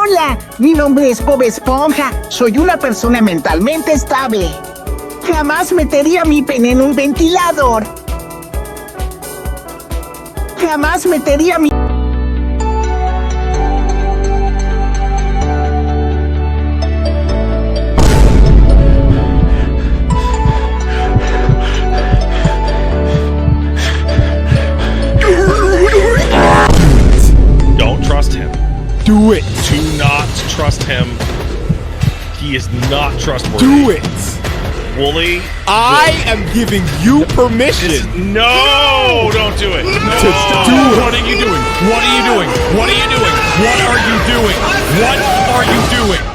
Hola, mi nombre es Bob Esponja. Soy una persona mentalmente estable. Jamás metería mi pene en un ventilador. Jamás metería mi... Don't trust him. Do it. Do not trust him. He is not trustworthy. Do it. Wooly. I am giving you permission. No, don't do it. No. To do it. What are you doing? What are you doing? What are you doing? What are you doing? What are you doing?